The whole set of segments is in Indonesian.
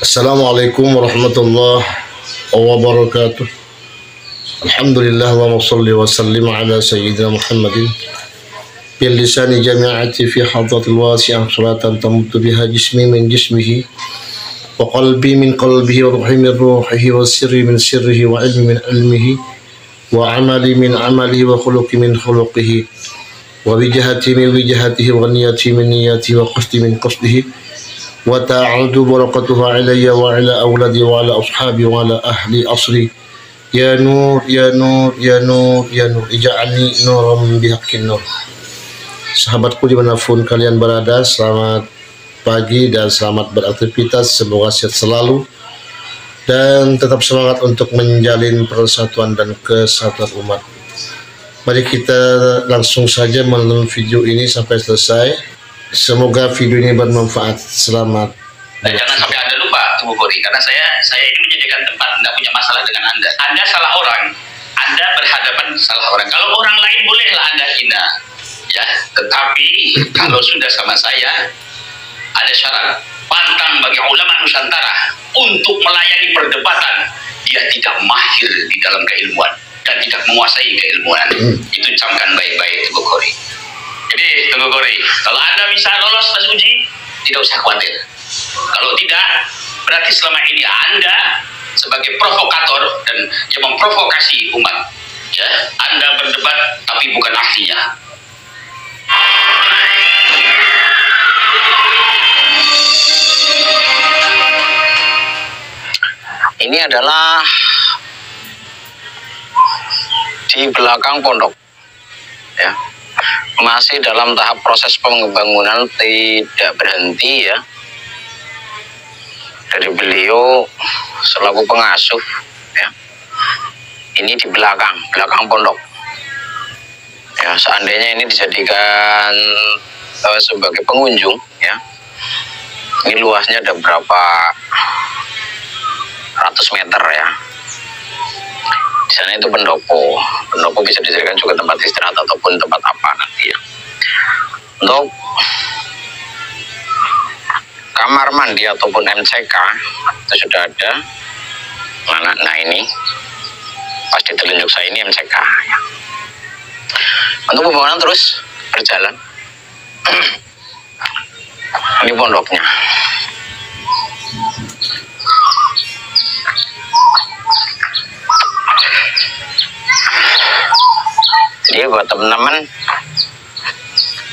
Assalamualaikum warahmatullahi wabarakatuh. Alhamdulillah wa salli wa sallim ala sayyidina Muhammadin bil lisani jami'ati fi hadratil wasi'ah salatan tamutu biha jismi min jismihi wa qalbi min qalbihi wa ruhi min ruhihi wa sirri min sirrihi wa ilmi min ilmihi wa amali min amalihi wa khuluqi min khuluqihi wa wijhati min wijhatihi wa niyati min niyatihi wa qasdi min qasdihi wa ta'udu barakatuhu alayya wa ala awladi wa ala ashabi wa ala ahli asri ya nur ya nur ya nur ya nur ija'alni nuram bihaqqin nur. Sahabatku dimanapun kalian berada, selamat pagi dan selamat beraktivitas, semoga sehat selalu dan tetap semangat untuk menjalin persatuan dan kesatuan umat. Mari kita langsung saja menonton video ini sampai selesai. Semoga video ini bermanfaat. Selamat. Dan jangan sampai Anda lupa, Tubuh Kori, karena saya ini menjadikan tempat, tidak punya masalah dengan Anda. Anda salah orang, Anda berhadapan salah orang. Kalau orang lain bolehlah Anda hina, ya. Tetapi kalau sudah sama saya, ada syarat. Pantang bagi ulama Nusantara untuk melayani perdebatan. Dia tidak mahir di dalam keilmuan dan tidak menguasai keilmuan. Itu camkan baik-baik, Tubuh Kori. Jadi Tubuh Kori, kalau Anda bisa lolos tes uji, tidak usah khawatir. Kalau tidak, berarti selama ini Anda sebagai provokator dan yang memprovokasi umat. Ya, Anda berdebat tapi bukan ahlinya. Ini adalah di belakang pondok, ya. Masih dalam tahap proses pembangunan, tidak berhenti, ya. Dari beliau selaku pengasuh, ya. Ini di belakang pondok, ya. Seandainya ini dijadikan sebagai pengunjung, ya, ini luasnya ada berapa ratus meter, ya. Di sana itu pendopo bisa dijadikan juga tempat istirahat ataupun tempat apa nanti, ya. Untuk kamar mandi ataupun MCK itu sudah ada. Nah ini pas di telunjuk saya ini MCK, ya. Untuk pembangunan terus berjalan. Ini pondoknya. Jadi buat teman-teman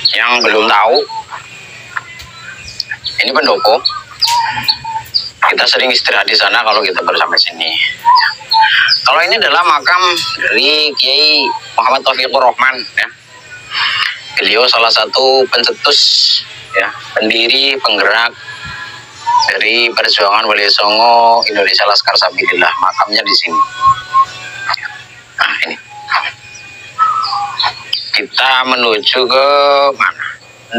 yang belum tahu, ini pendopo. Kita sering istirahat di sana kalau kita baru sampai sini. Kalau ini adalah makam dari Kiai Muhammad Taufikur Rahman, ya. Beliau salah satu pencetus, ya, pendiri, penggerak dari perjuangan Wali Songo Indonesia Laskar Sabilillah. Makamnya di sini. Nah ini. Kita menuju ke mana?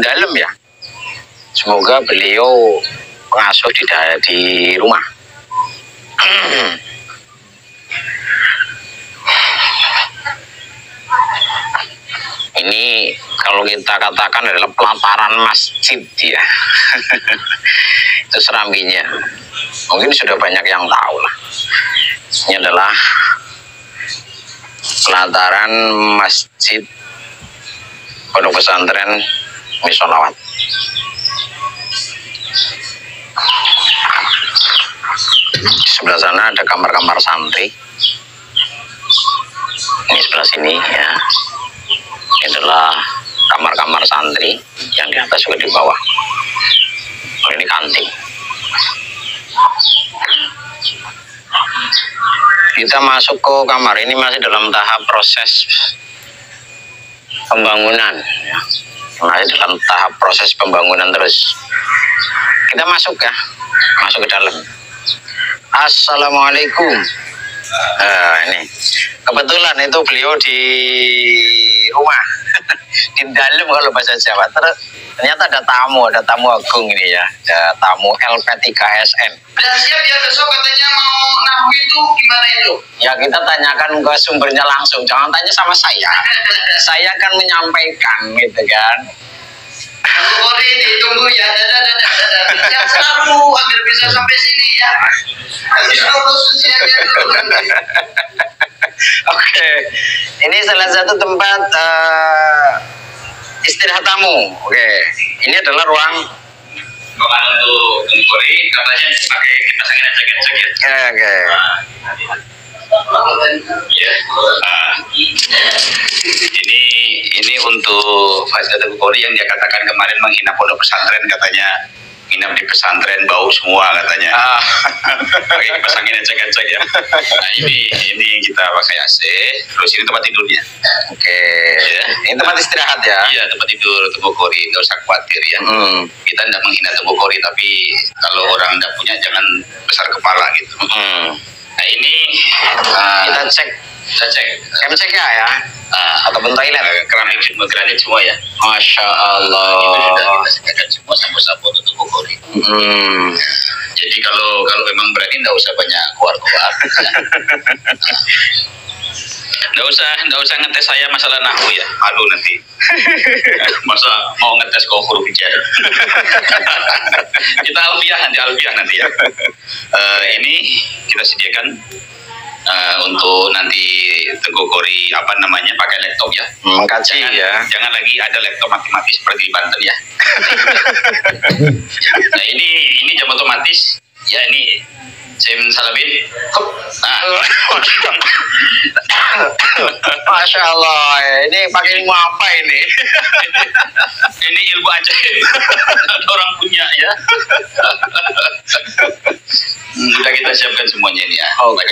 Dalam, ya. Semoga beliau pengasuh di rumah. Ini kalau kita katakan adalah pelataran masjid, ya. Itu serambinya. Mungkin sudah banyak yang tahu lah. Ini adalah pelataran masjid Pondok Pesantren Misolawat. Di sebelah sana ada kamar-kamar santri. Ini sebelah sini, ya. Ini adalah kamar-kamar santri yang di atas juga di bawah. Ini kantin. Kita masuk ke kamar ini masih dalam tahap proses pembangunan, ya. Masih dalam tahap proses pembangunan terus. Kita masuk, ya, masuk ke dalam. Assalamualaikum. Ini kebetulan itu beliau di rumah di dalam kalau bahasa Jawa. Ternyata ada tamu agung ini, ya, ada tamu LP3SN. Udah siap ya besok katanya mau nahwi itu gimana itu? Ya kita tanyakan ke sumbernya langsung, jangan tanya sama saya. Saya akan menyampaikan, gitu kan. Kori ditunggu ya, dadah. Siap selalu agar bisa sampai sini ya. Kasih dulu suciannya dulu. Oke, ini salah satu tempat istirahat tamu. Oke, ini adalah ruang. Ruangan untuk tengkori, katanya pakai kipas angin aja gitu ya. Oke. Ya. Ini untuk fasilitas tengkori yang dia katakan kemarin menghina pondok pesantren, katanya nginap di pesantren bau semua katanya. Pakai kipas angin aja ya. Nah ini yang kita pakai AC, terus ini tempat tidurnya. Oke. Ya. Ini tempat istirahat ya? Iya, tempat tidur tengkori, nggak usah khawatir ya. Kita tidak menghina tengkori, tapi kalau orang tidak punya jangan besar kepala gitu. Nah ini Kita cek MCK ya? Ataupun toilet? keramik semua, granit semua ya. Masya Itu Allah. sudah kita sediakan semua sapu-sapu untuk tengkori. Jadi kalau memang berani nggak usah banyak keluar. Nggak usah ngetes saya masalah nahu ya, malu nanti. Masa mau ngetes kok huruf jar. Kita alfiah nanti ya. Ini kita sediakan untuk nanti tengkori pakai laptop ya. Mengkaji ya. Jangan lagi ada laptop mati-mati seperti di Banten ya. Nah ini jam otomatis ya, ini SIM Salabin. Masya Allah, ini pakai ilmu apa ini? Ini ilmu ajaib. Ada orang punya ya. Sudah kita siapkan semuanya ini ya. Oke.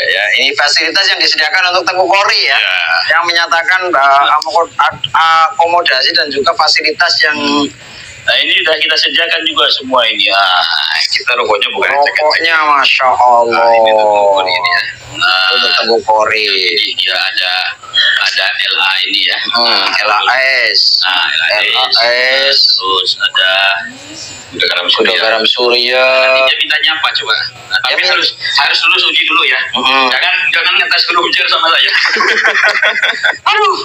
Ya, ini fasilitas yang disediakan untuk tengkori ya. Yang menyatakan akomodasi dan juga fasilitas yang. Nah ini sudah kita sediakan juga semua ini ya. Kita rokoknya bukan rokoknya Masya Allah. Ini tengkori ini ya. Untuk tengkori. Dia ada LA ini ya. LAS. LAS. Terus ada Gudang garam surya. Dia mintanya apa coba? Tapi harus lulus uji dulu ya. Jangan ngetes huruf jar sama saya. Aduh.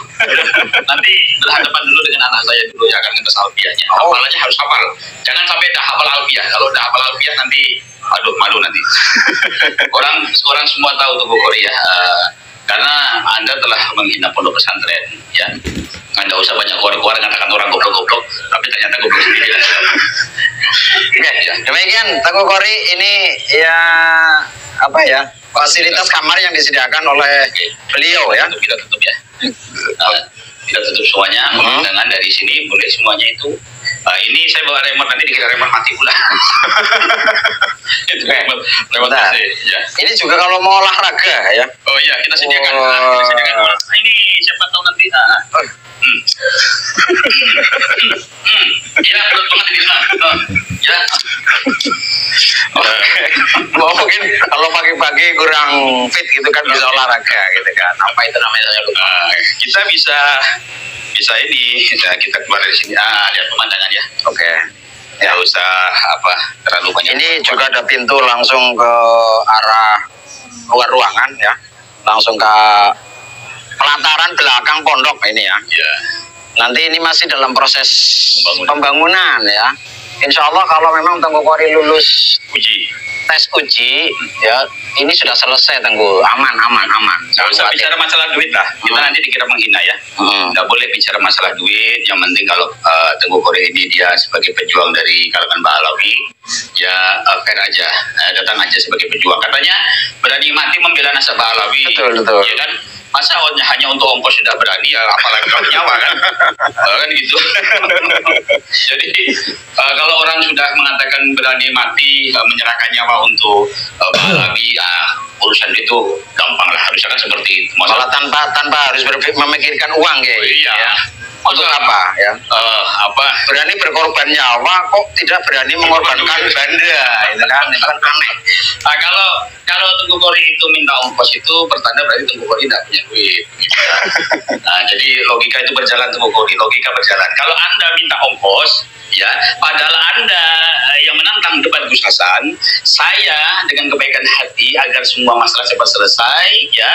Nanti berhadapan dulu dengan anak saya dulu ya, akan ngetes alfiahnya. Hafalannya harus hafal. Jangan sampai dah hafal alfiah. Kalau dah hafal alfiah nanti aduh malu nanti. Orang semua tahu tuh tengkori ya. Karena Anda telah menghina pondok pesantren ya. Anda usah banyak keluar-keluar katakan orang goblok-goblok, tapi ternyata goblok sendiri. Ya, demikian tengkori ini ya fasilitas kamar yang disediakan oleh beliau ya. Kita tutup ya. Kita tutup semuanya. Dengan dari sini boleh semuanya itu. Ini saya bawa remote, nanti dikira remote mati pula. Itu remote AC, ya. Ini juga kalau mau olahraga ya. Oh iya, kita sediakan. Ini siapa tahu nanti. Ya, perut banget di sana. Ya. Mungkin kalau pagi-pagi kurang fit gitu kan bisa olahraga gitu kan. Apa itu namanya saya lupa. Kita bisa ini, kita keluar dari sini. Lihat pemandangan ya. Oke. Ya usah terlalu banyak. Ini juga ada pintu langsung ke arah luar ruangan ya. Langsung ke pelataran belakang pondok ini ya. Ya. Nanti ini masih dalam proses pembangunan ya. Insya Allah kalau memang tengkori lulus tes uji ya, ini sudah selesai aman. Nggak usah bicara masalah duit lah. Kita nanti dikira menghina ya. Nggak boleh bicara masalah duit. Yang penting kalau tengkori ini dia sebagai pejuang dari kalangan Ba'alawi, ya fair aja. Datang aja sebagai pejuang. Katanya berani mati membela nasab Ba'alawi. Betul. Ya kan? Masa hanya untuk ongkos sudah berani ya, apalagi kalau nyawa kan? Kan gitu. Jadi kalau orang sudah mengatakan berani mati menyerahkan nyawa untuk Ba'alawi, urusan itu gampang lah. Harusnya kan seperti itu. Malah tanpa harus memikirkan uang ya. Iya. Ya. Untuk apa ya? Berani berkorban nyawa kok tidak berani mengorbankan benda, itu kan aneh. Kalau tengkori itu minta ongkos itu pertanda berarti tengkori tidak punya duit. Jadi logika itu berjalan logika berjalan. Kalau Anda minta ongkos, ya, padahal Anda yang menantang debat Gus Hasan, saya dengan kebaikan hati agar semua masalah cepat selesai, ya,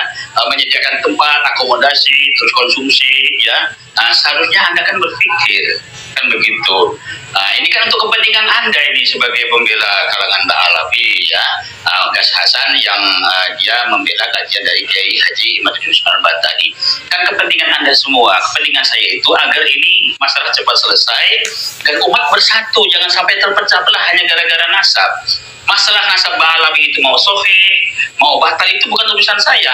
menyediakan tempat, akomodasi, terus konsumsi, ya. Seharusnya Anda kan berpikir kan begitu. Ini kan untuk kepentingan Anda ini sebagai pembela kalangan Ba'alawi, penjelasan yang dia membela kajian dari Kiai Haji Imaduddin Usman tadi. Kan kepentingan Anda semua, kepentingan saya itu agar ini masalah cepat selesai dan umat bersatu, jangan sampai terpecah belah hanya gara-gara nasab. Masalah nasab Ba'alawi itu mau sahih, mau batal itu bukan urusan saya.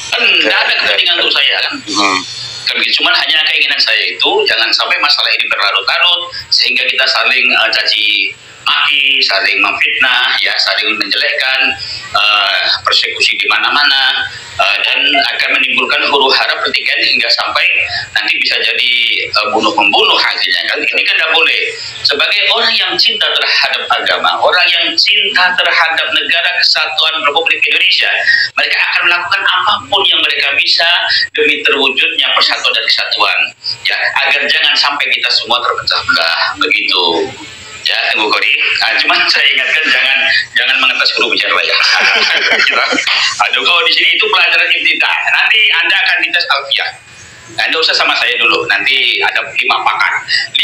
Kan tidak ada kepentingan untuk saya kan. Kan cuma hanya keinginan saya itu jangan sampai masalah ini berlarut-larut sehingga kita saling caci maki, saling memfitnah, ya, saling menjelekkan, persekusi di mana-mana, dan akan menimbulkan huru hara pertikaian hingga sampai nanti bisa jadi bunuh-membunuh akhirnya kan. Ini kan tidak boleh. Sebagai orang yang cinta terhadap agama, orang yang cinta terhadap negara kesatuan Republik Indonesia, mereka akan melakukan apapun yang mereka bisa demi terwujudnya persatuan dan kesatuan, ya, agar jangan sampai kita semua terpecah belah begitu. Ya, Tengku Kori. Cuman saya ingatkan jangan mengetes huruf jar ya. Aduh, kalau di sini itu pelajaran ibtidah. Nanti Anda akan dites alfiah. Anda usah sama saya dulu. Nanti ada 5 pakar. 5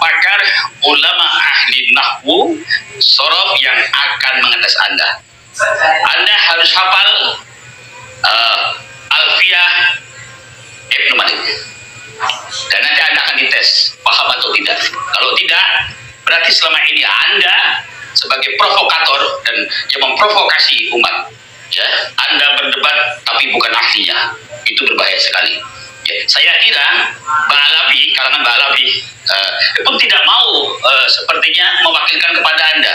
pakar ulama ahli nahwu sorof yang akan mengetes Anda. Anda harus hafal alfiah Ibnu Malik. Dan nanti Anda akan dites paham atau tidak. Kalau tidak, berarti selama ini Anda sebagai provokator dan yang memprovokasi umat, ya, Anda berdebat tapi bukan ahlinya. Itu berbahaya sekali. Ya, saya kira Ba'alawi, kalangan Ba'alawi pun tidak mau sepertinya mewakilkan kepada Anda,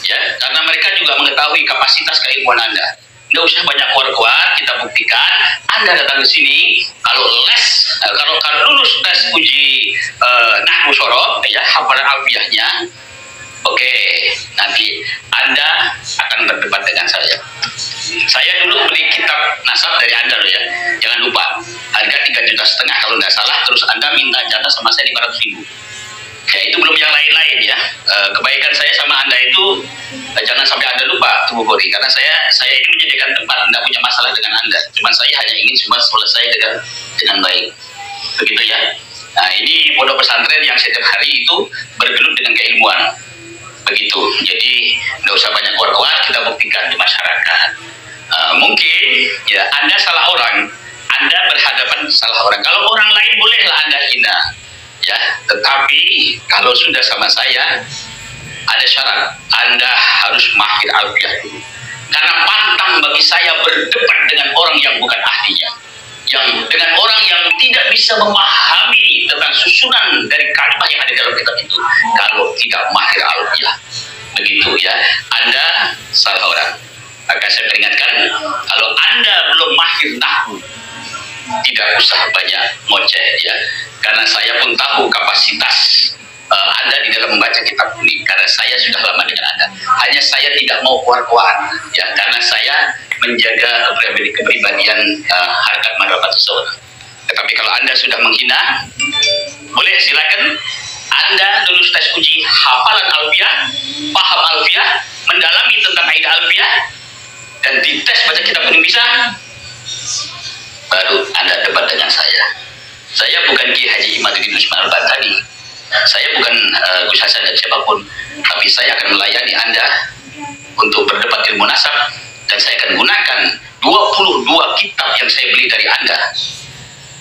ya, karena mereka juga mengetahui kapasitas keilmuan Anda. Nggak usah banyak keluar-keluar, kita buktikan. Anda datang ke sini, kalau lulus tes uji nahwu sorof, ya, hafalan alfiahnya, oke, nanti Anda akan berdebat dengan saya. Saya dulu beli kitab nasab dari Anda loh, ya, jangan lupa, harga 3,5 juta kalau nggak salah, terus Anda minta jatah sama saya 500.000. Ya, itu belum yang lain-lain, ya. Kebaikan saya sama Anda itu jangan sampai Anda lupa, Tengku Kori, karena saya ini menjadikan tempat, tidak punya masalah dengan Anda. Cuma saya hanya ingin semua selesai dengan baik. Begitu, ya. Nah, ini pondok pesantren yang setiap hari itu bergelut dengan keilmuan. Begitu. Jadi tidak usah banyak keluar-keluar, kita buktikan di masyarakat. Mungkin, ya, Anda salah orang, Anda berhadapan salah orang. Kalau orang lain bolehlah Anda hina, ya, tetapi kalau sudah sama saya ada syarat, Anda harus mahir alfiah dulu, karena pantang bagi saya berdebat dengan orang yang bukan ahlinya, yang dengan orang yang tidak bisa memahami tentang susunan dari kalimat yang ada dalam kitab itu kalau tidak mahir alfiah. Begitu, ya, Anda salah orang. Maka saya peringatkan, kalau Anda belum mahir nahwu, tidak usah banyak ngoceh, ya, karena saya pun tahu kapasitas Anda di dalam membaca kitab ini, karena saya sudah lama dengan Anda. Hanya saya tidak mau keluar-keluar, ya, karena saya menjaga kepribadian harkat martabat seseorang. Tetapi kalau Anda sudah menghina, boleh silakan Anda lulus tes uji hafalan alfiah, paham alfiah, mendalami tentang kaidah alfiah, dan dites baca kitab ini bisa, baru Anda debat dengan saya. Saya bukan Kiai Haji Imaduddin Usman tadi. Saya bukan Gus Hasan dan siapapun, tapi saya akan melayani Anda untuk berdebat ilmu nasab, dan saya akan gunakan 22 kitab yang saya beli dari Anda,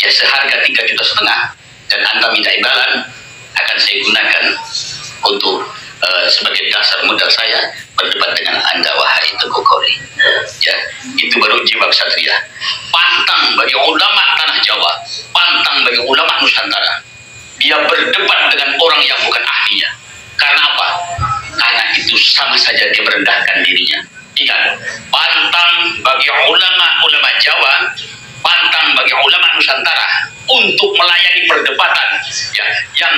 ya, seharga 3,5 juta, dan Anda minta imbalan, akan saya gunakan untuk sebagai dasar modal saya berdebat dengan Anda, wahai Tengku Kori. Ya, itu baru jiwa ksatria. Pantang bagi ulama tanah Jawa, pantang bagi ulama Nusantara, dia berdebat dengan orang yang bukan ahlinya. Karena apa? Karena itu sama saja dia merendahkan dirinya. Ingat, pantang bagi ulama Jawa, pantang bagi ulama Nusantara untuk melayani perdebatan, ya, yang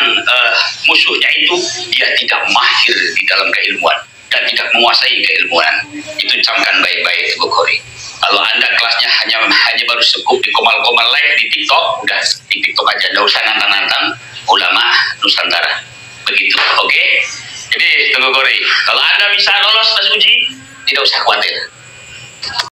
musuhnya itu dia tidak mahir di dalam keilmuan dan tidak menguasai keilmuan. Itu camkan baik-baik, Tengku Kori. Kalau Anda kelasnya hanya baru sekup di komal-komal live di TikTok, udah di TikTok aja, nggak usah nantang-nantang ulama Nusantara. Begitu, oke? Jadi Tengku Kori, kalau Anda bisa lolos tes uji, tidak usah khawatir.